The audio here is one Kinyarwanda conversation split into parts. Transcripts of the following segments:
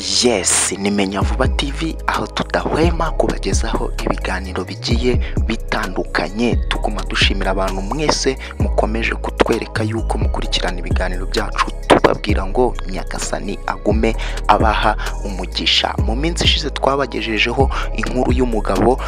Yes, ni Menya Vuba TV aho tudahwema kubagezaho ibiganiro bigiye bitandukanye. Tuguma dushimira abantu mwese mukomeje kutwereka yuko mukurikirana ibiganiro byacu, tubabwira ngo Nyagasani agume abaha umugisha. Mu minsi ishize twabagejejeho inkuru y'umugabo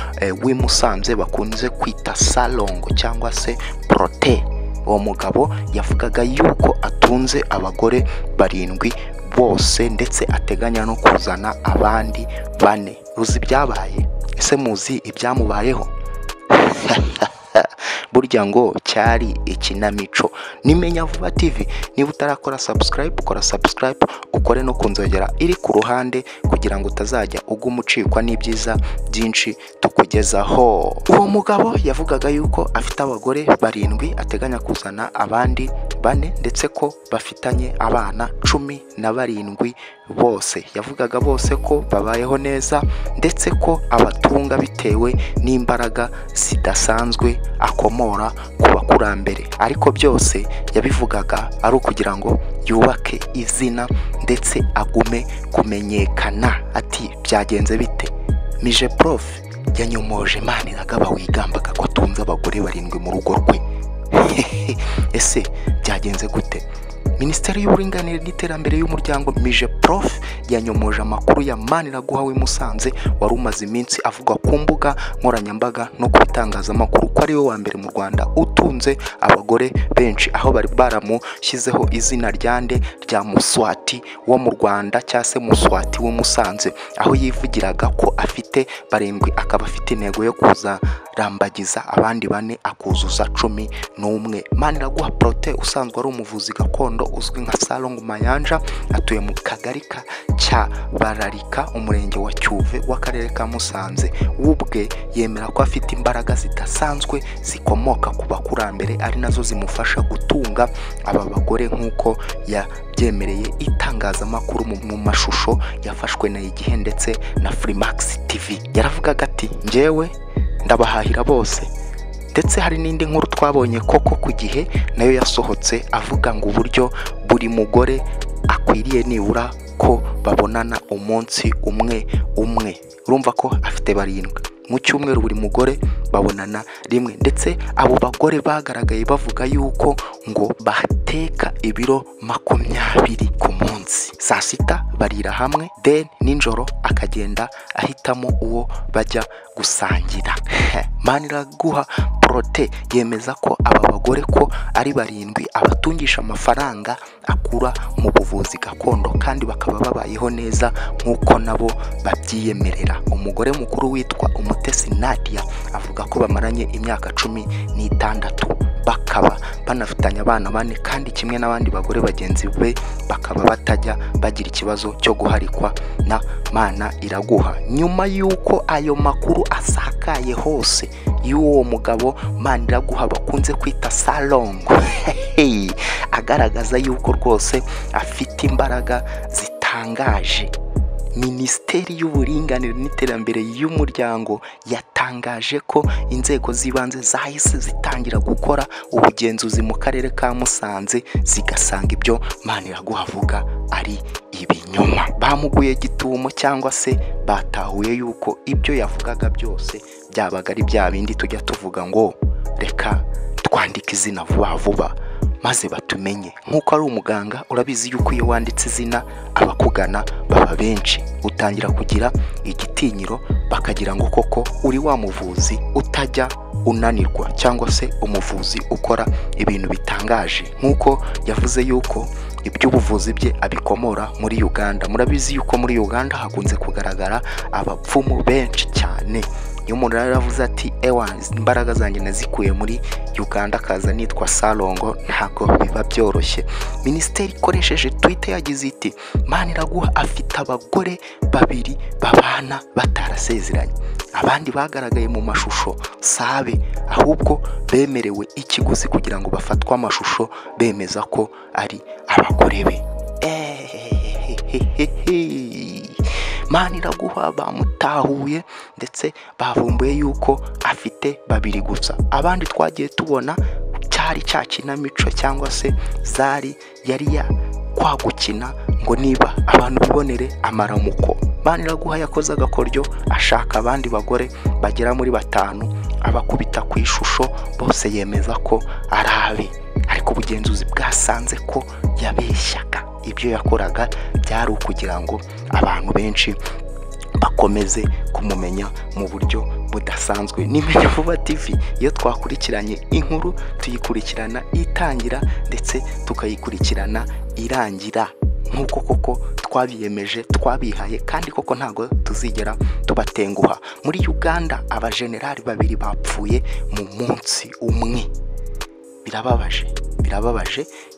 w'i Musanze bakunze kwita Salongo cyangwa se Prote. Uwo mugabo yavugaga yuko atunze abagore 7 bose ndetse ateganya no kuzana abandi 4. Uzi byabaye? Ese muzi ibyamubayeho? Burya ngo cyari ikinamico. Ni Menya Vuba TV. Niba utarakora subscribe, ukora subscribe, ukore no kunzogera iri ku ruhande kugira ngo utazajya ugumucikwa n'ibyiza byinshi tukugezaho. Uwo mugabo yavugaga yuko afite abagore 7 ateganya kuzana abandi 4 ndetse ko bafitanye abana 17 bose. Yavugaga bose ko babayeho neza ndetse ko abatunga bitewe n'imbaraga zidasanzwe akomora ku bakurambere. Ariko byose yabivugaga ari ukugira ngo yubake izina ndetse agume kumenyekana. Ati byagenze bite? Mije Prof yanyomoje Maniragaba wigambaga ko atunze abagore 7 mu rugo rwe. Ese byagenze gute? Minisiteri y'Uburinganire n'Iterambere y'Umuryango Mije Prof yanyomoje amakuru ya Maniraguha w'i Musanze wari umaze iminsi avuga ku mbuga nkoranyambaga no kubitangaza amakuru ko ari we wa mbere mu Rwanda utunze abagore benshi, aho bari baramushyizeho izina ryande rya Muswati wo mu Rwanda cyase Muswati w'i Musanze, aho yivugiraga ko afite 7 akaba afite intego yo kuza rambagiza abandi 4 akuzuza 11. Maniraguha Prote usanzwe ari umuvuzi gakondo uzwi nka Salongo Mayanja, atuye mu kagari cya Bararika umurenge wa Cyuve w'akarere ka Musanze. Ubwe yemera ko afite imbaraga zidasanzwe zikomoka ku bakurambere ari nazo zimufasha gutunga aba bagore nk'uko yabyemereye itangazamakuru mu mashusho yafashwe na Igihe ndetse na Freemax TV. Yaravugaga ati njyewe ndabahahira bose. Ndetse hari n'indi nkuru twabonye koko ku Gihe nayo yasohotse avuga ngo uburyo buri mugore akwiriye nibura ko babonana umunsi umwe. Urumva ko afite 7 mu cyumweru, buri mugore babonana rimwe. Ndetse abo bagore bagaragaye bavuga yuko ngo bateka ibiro 20 ku munsi. Saa sita barira hamwe, then ninjoro akagenda ahitamo uwo bajya gusangira. Maniraguha Prote yemeza ko aba bagore ko ari 7 abatungisha amafaranga akura mu buvuzi gakondo kandi bakaba babayeho neza nk'uko nabo babyiyemerera. Umugore mukuru witwa Umutesi Nadia avuga ko bamaranye imyaka 16 bakaba banafitanye abana 4 kandi kimwe n'abandi bagore bagenzi be bakaba batajya bagira ikibazo cyo guharikwa na Maniraguha. Nyuma yuko ayo makuru asakaye hose y'uwo mugabo Maniraguha bakunze kwita Salongo agaragaza yuko rwose afite imbaraga zitangaje, Minisiteri y'Uburinganire n'Iterambere y'Umuryango yatangaje ko inzego z'ibanze zahise zitangira gukora ubugenzuzi mu karere ka Musanze zigasanga ibyo Maniraguha avuga ari ibinyoma. Bamuguye gitumo cyangwa se batahuye yuko ibyo yavugaga byose byabaga ari bya bindi tujya tuvuga ngo reka twandike izina vuba vuba maze batumenye. Nk'uko ari umuganga urabizi yuko iyo wanditse izina abakugana baba benshi, utangira kugira igitinyiro bakagira ngo koko uri wa muvuzi utajya unanirwa cyangwa se umuvuzi ukora ibintu bitangaje. Nk'uko yavuze yuko iby'ubuvuzi bye abikomora muri Uganda. Murabizi yuko muri Uganda hakunze kugaragara abapfumu benshi cyane. Iyo umuntu yaravuze ati ewa imbaraga zanjye nazikuye muri Uganda kaza nitwa Salongo, ntago biba byoroshye. Minisiteri ikoresheje Twitter yagize iti Maniraguha afite abagore 2 babana batarasezeranye. Abandi bagaragaye mu mashusho sabe ahubwo bemerewe ikiguzi kugira ngo bafatwe amashusho bemeza ko ari abagore be. Maniraguha bamutahuye ndetse bavumbuye yuko afite 2 gusa. Abandi twagiye tubona cyari cya kinamico cyangwa se zari yari kwagukina ngo niba abantu bibonere amaramuko. Maniraguha yakoze agakoryo ashaka abandi bagore bagera muri 5 abakubita ku ishusho, bose yemeza ko ari abe, ariko ubugenzuzi bwasanze ko yabeshyaga. Ibyo yakoraga byari ukugira ngo abantu benshi bakomeze kumumenya mu buryo budasanzwe. Nimenya Vuba TV iyo twakurikiranye inkuru tuyikurikirana itangira ndetse tukayikurikirana irangira, nkuko koko twabiyemeje, twabihaye, kandi koko ntago tuzigera tubatenguha. Muri Uganda abajenerali 2 bapfuye mu munsi umwe. Birababaje.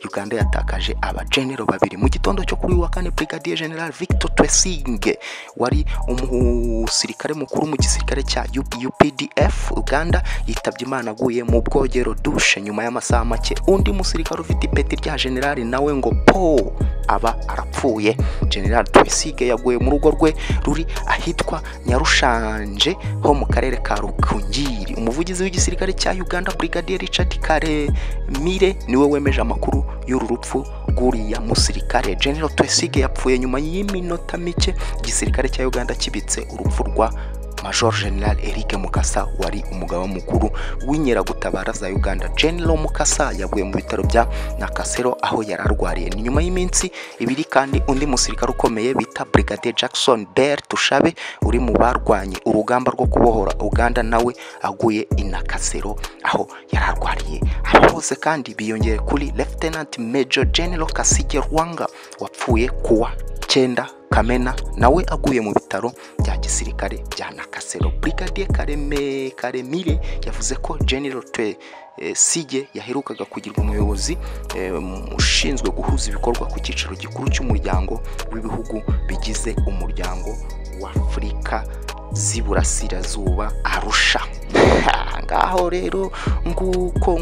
Uganda yatakaje abagenero 2 mu gitondo cyo kuri wa kane. Brigadier General Victor Twesigye wari umusirikare mukuru mu gisirikare cya UPDF Uganda yitabye Imana aguye mu bwogero douche nyuma y'amasaha make. Undi musirikare ufite ipeti rya general nawe ngo po aba arapfuye. General Twesigye yaguye mu rugo rwe ruri ahitwa Nyarushanje ho mu karere ka Rukungiri. Umuvugizi w'igisirikare cya Uganda Brigadier Richard Karemire niwe wemeje amakuru y'uru rupfu rw'uriya musirikare. General Twesigye yapfuye nyuma y'iminota mike igisirikare cya Uganda kibitse urupfu rwa Major General Eric Mukasa wari umugaba mukuru w'inkeragutabara za Uganda. General Mukasa yaguye mu bitaro bya Nakasero aho yararwariye. Ni nyuma y'iminsi 2 kandi undi musirikare ukomeye bita Brigadier Jackson Bell Tushabe uri mu barwanye urugamba rwo kubohora Uganda nawe aguye i Nakasero aho yararwariye. Abo bose kandi biyongeye kuri Lieutenant Major General Kasige Rwanga wapfuye kuwa 9 Kamena nawe aguye mu bitaro bya gisirikare bya Nakasero. Brigadier Karemire yavuze ko General Twesigye yaherukaga kugirwa umuyobozi ushinzwe guhuza ibikorwa ku cyicaro gikuru cy'umuryango w'ibihugu bigize umuryango wa Afurika z'iburasirazuba Arusha. Ngaho rero nguko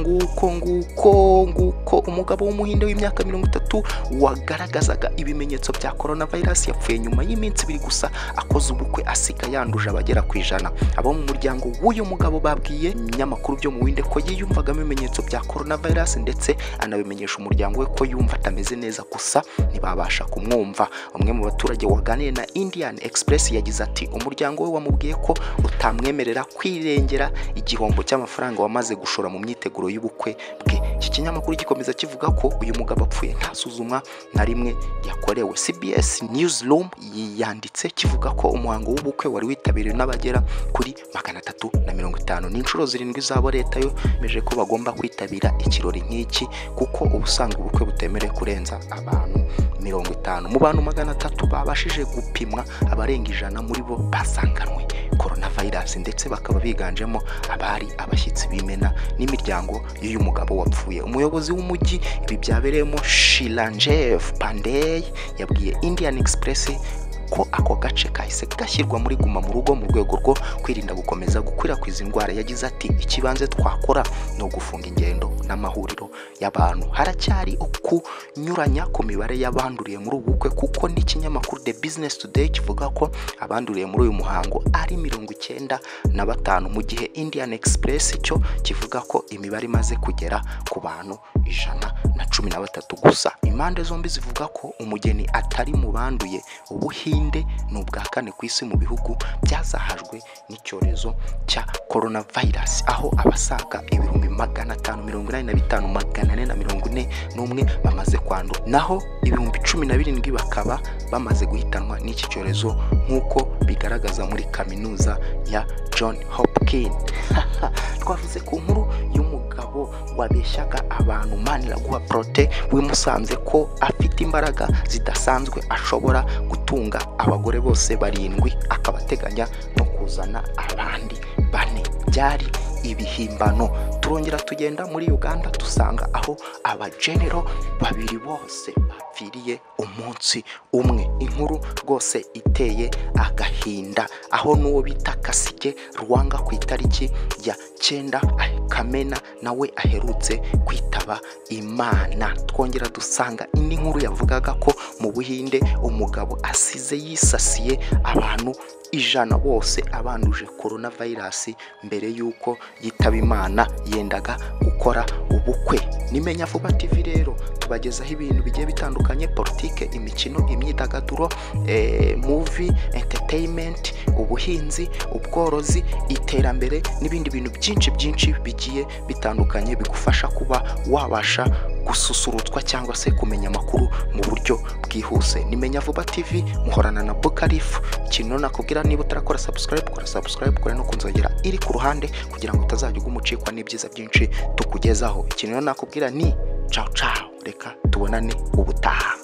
umugabo w'umuhinde w'imyaka 30 wagaragazaga ibimenyetso bya coronavirus yapfuye nyuma y'iminsi 2 gusa akoze ubukwe asiga yanduje abagera ku 100. Abo mu muryango w'uyu mugabo babwiye ibinyamakuru byo mu Buhinde ko yiyumvagamo ibimenyetso bya coronavirus ndetse anabimenyesha umuryango we ko yumva atameze neza, gusa ntibabasha kumwumva. Bamwe mu baturage waganiye na Indian Express yagize ati umuryango we wamubwiye ko utamwemerera kwirengera igihombo cy'amafaranga wamaze gushora mu myiteguro y'ubukwe bwe. Iki kinyamakuru gikomeza kivuga ko uyu mugabo apfuye nta suzumwa na rimwe yakorewe. CBS Newsroom yanditse kivuga ko umuhango w'ubukwe wari witabiriwe n'abagera kuri 350. N'inshuro 7 zabo leta yo meje ko bagomba kwitabira ikirori nk'iki kuko ubusanga ubukwe butemere kurenza abantu 50. Mu bantu 300 babashije gupimwa abarenga 100 muri bo basanganwe coronavirus ndetse bakaba biganjemo abari abashyitsi bimena n'imiryango y'uyu mugabo wapfuye. Umuyobozi w'umujyi ibi byabereyemo Shilanjev Pandey yabwiye Indian Express ko ako gace kahise gashyirwa muri guma mu rugo mu rwego rwo kwirinda gukomeza gukwirakwiza indwara. Yagize ati ikibanze twakora no gufunga ingendo n'amahuriro y'abantu. Haracyari ukunyuranya ku mibare y'abanduriye muri ubukwe kuko n'ikinyamakuru The Business Today kivuga ko abanduriye muri uyu muhango ari 95 mu gihe Indian Express cyo kivuga ko imibare imaze kugera ku bantu 113 gusa. Impande zombi zivuga ko umugeni atari mu banduye. Ubuhinde ni ubwa 4 ku isi mu bihugu byazahajwe n'icyorezo cya coronavirus aho abasaga 585,441 bamaze kwandura, naho 17,000 bakaba bamaze guhitanwa n'iki cyorezo nk'uko bigaragaza muri kaminuza ya John Hopkins. Twavuze ku nkuru y'umugabo wabeshyaga abantu Maniraguha Prote wimusanze ko afite imbaraga zidasanzwe ashobora gutunga abagore bose 7 akabateganya no kuzana abandi 4. Byari ibihimbano. Turongera tugenda muri Uganda dusanga aho abagenero 2 bose bapfiriye umunsi umwe. Inkuru rwose iteye agahinda aho nuwo bita Kasige Rwanga ku itariki ya 9 Kamena nawe aherutse kwitaba Imana. Twongera dusanga indi nkuru yavugaga ko mu Buhinde umugabo asize yisasiye abantu 100 bose abanduje coronavirus mbere yuko yitaba Imana yendaga gukora ubukwe. Nimenya Vuba TV rero tubagezaho ibintu bigiye bitandukanye, politike, imikino, imyidagaduro, movie, entertainment, ubuhinzi, ubworozi, iterambere n'ibindi bintu byinshi bigiye bitandukanye bigufasha kuba wabasha gususurutswa cyangwa se kumenya amakuru mu buryo bwihuse. Nimenya Vuba TV, muhorana na Bukarifu. Ikintu nakubwira, niba utarakora subscribe, kora subscribe, kora no kunzogera iri ku ruhande kugira ngo utazajya umucikwa n'ibyiza byinshi tukugezaho. Ikintu nakubwira ni ciao ciao, reka tubonane ubutaha.